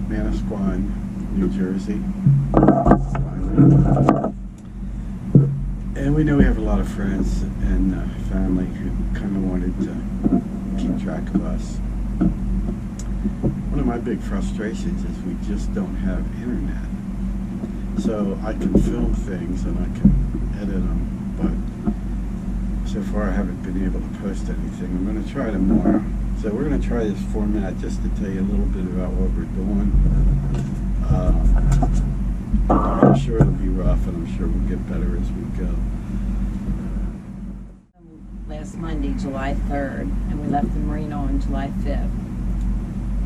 Manasquan, New Jersey. Finally. And we know we have a lot of friends and family who kind of wanted to keep track of us. One of my big frustrations is we just don't have internet. So I can film things and I can edit them, but so far I haven't been able to post anything. I'm going to try tomorrow. So we're going to try this format just to tell you a little bit about what we're doing. I'm sure it'll be rough, and I'm sure we'll get better as we go. Last Monday, July 3rd, and we left the marina on July 5th.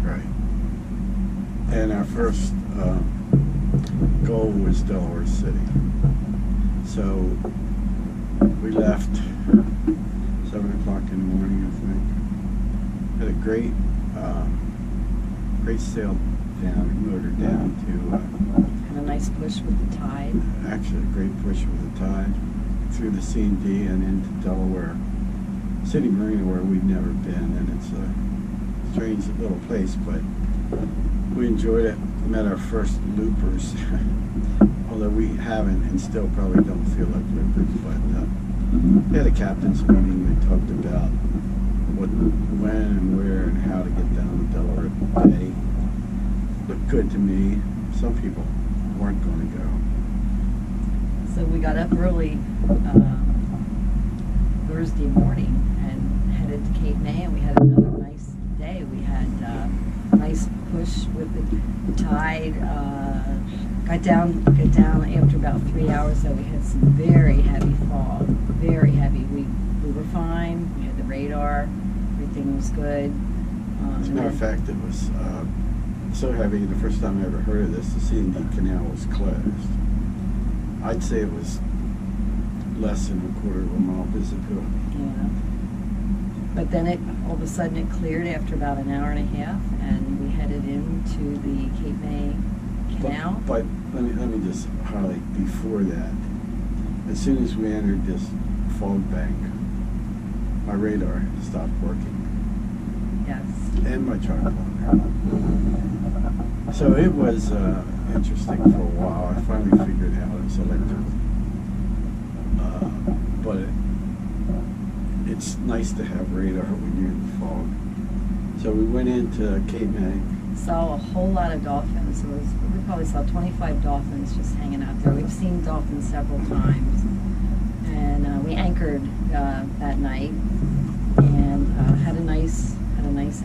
Right. And our first goal was Delaware City. So we left 7 o'clock in the morning, I think. Had a great sail down, motor down to... Had a nice push with the tide. Actually, a great push with the tide through the C&D and into Delaware City Marina, where we've never been, and it's a strange little place, but we enjoyed it. Met our first loopers, although we haven't and still probably don't feel like loopers, but we had a captain's meeting. We talked about when and where and how to get down to Delaware Bay. Looked good to me. Some people weren't going to go. So we got up early Thursday morning and headed to Cape May, and we had another nice day. We had a nice push with the tide. Got down after about 3 hours, though. We had some very heavy fog, very heavy. We were fine. We had the radar. Everything was good. As a matter of fact, it was so heavy. The first time I ever heard of this, the C&D Canal was closed. I'd say it was less than a quarter of a mile visibility. Yeah. But then all of a sudden it cleared after about an hour and a half, and we headed into the Cape May Canal. But let me just highlight before that. As soon as we entered this fog bank, my radar stopped working. Yes. And my transponder. So it was interesting for a while. I finally figured out it was electrical. But it's nice to have radar when you're in the fog. So we went into Cape May. Saw a whole lot of dolphins. We probably saw 25 dolphins just hanging out there. We've seen dolphins several times. And we anchored that night and had a nice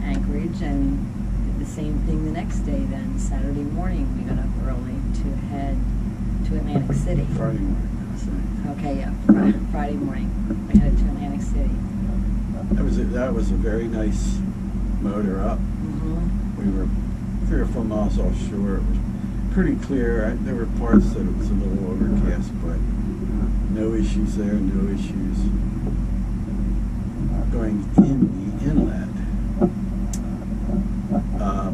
anchorage, and did the same thing the next day. Then Saturday morning we got up early to head to Atlantic City. Friday morning, I think. Okay, yeah, Friday morning we headed to Atlantic City. That was a very nice motor up. Mm-hmm. We were 3 or 4 miles offshore. It was pretty clear. There were parts that it was a little overcast, but no issues there, no issues going in the inlet.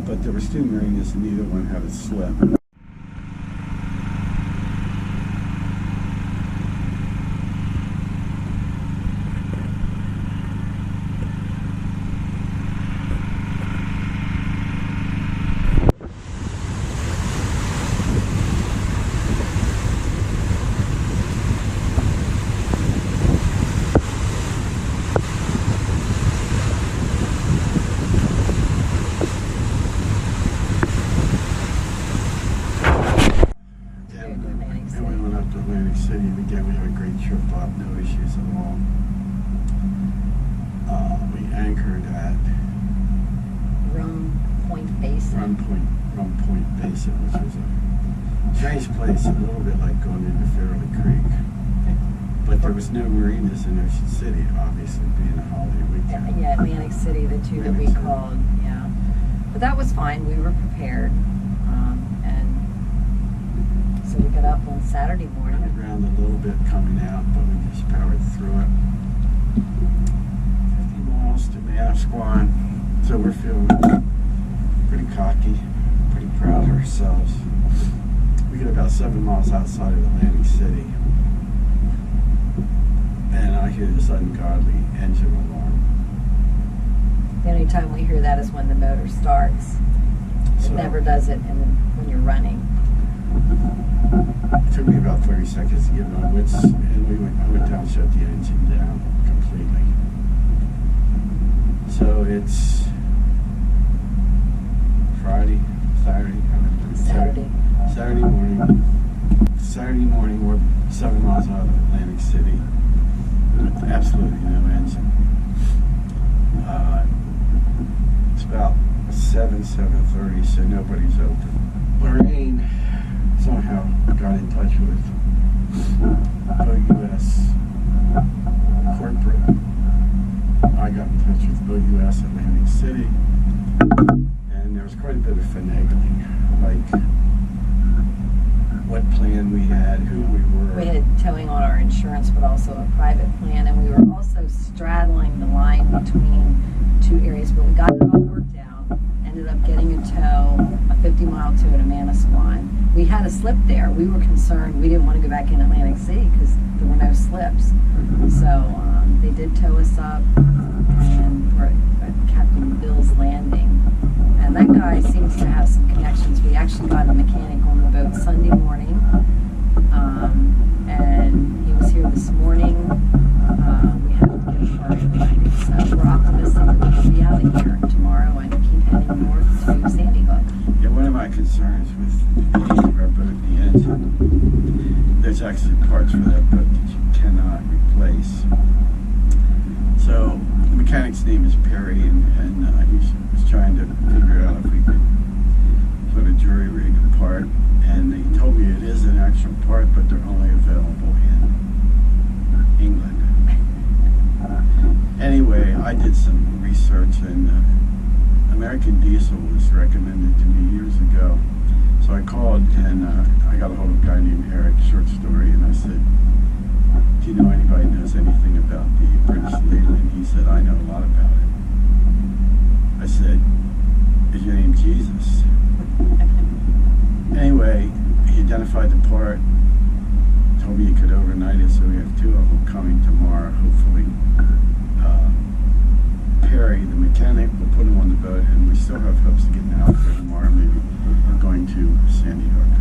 But there were 2 marinas and neither one had a slip. City, and again, we had a great trip up, no issues at all. We anchored at Rum Point Basin. Rum Point Basin, which was a strange place, a little bit like going into Fairley Creek. But there was no marinas in Ocean City, obviously, being a holiday weekend. Yeah, Atlantic City, the two that we called, yeah. But that was fine, we were prepared. So we got up on Saturday morning. It ground a little bit coming out, but we just powered through it. 50 miles to Manasquan. So we're feeling pretty cocky, pretty proud of ourselves. We get about 7 miles outside of Atlantic City, and I hear this ungodly engine alarm. The only time we hear that is when the motor starts. It never does it when you're running. It took me about 30 seconds to get my wits, and I went down and shut the engine down completely. So it's Friday, Saturday, Saturday morning, we're 7 miles out of Atlantic City with absolutely no engine. It's about 7:30, so nobody's open. Lorraine somehow got in touch with OUS corporate. I got in touch with OUS Atlantic City, and there was quite a bit of finagling, like what plan we had, who we were. We had towing on our insurance, but also a private plan, and we were also straddling the line between two areas, but we got it all worked out. Ended up getting a tow, a 50-mile tow to Manasquan. We had a slip there. We were concerned. We didn't want to go back in Atlantic City because there were no slips. So they did tow us up, and we're at Captain Bill's Landing. And that guy seems to have some connections. We actually got a mechanic on the boat Sunday morning, and he was here this morning. We have to get a part overnighted, so we're optimistic that we can be out of here tomorrow and keep heading north to Sandy Hook. Yeah, one of my concerns with the age of our boat, the engine, there's actually parts for that boat that you cannot replace. So the mechanic's name is Perry, and he was trying to figure out if we could put a jury rig apart, and he told me it is an actual part, but they're only available in England. Anyway, I did some research, and American Diesel was recommended to me years ago. So I called, and I got a hold of a guy named Eric, short story, and I said, do you know anybody who knows anything about the British Leyland? He said, I know a lot about it. I said, is your name Jesus? Anyway, he identified the part, told me he could overnight it, so we have two of them coming tomorrow, hopefully. Perry, the mechanic, will put him on the boat, and we still have hopes of getting out there tomorrow, maybe going to Sandy Hook.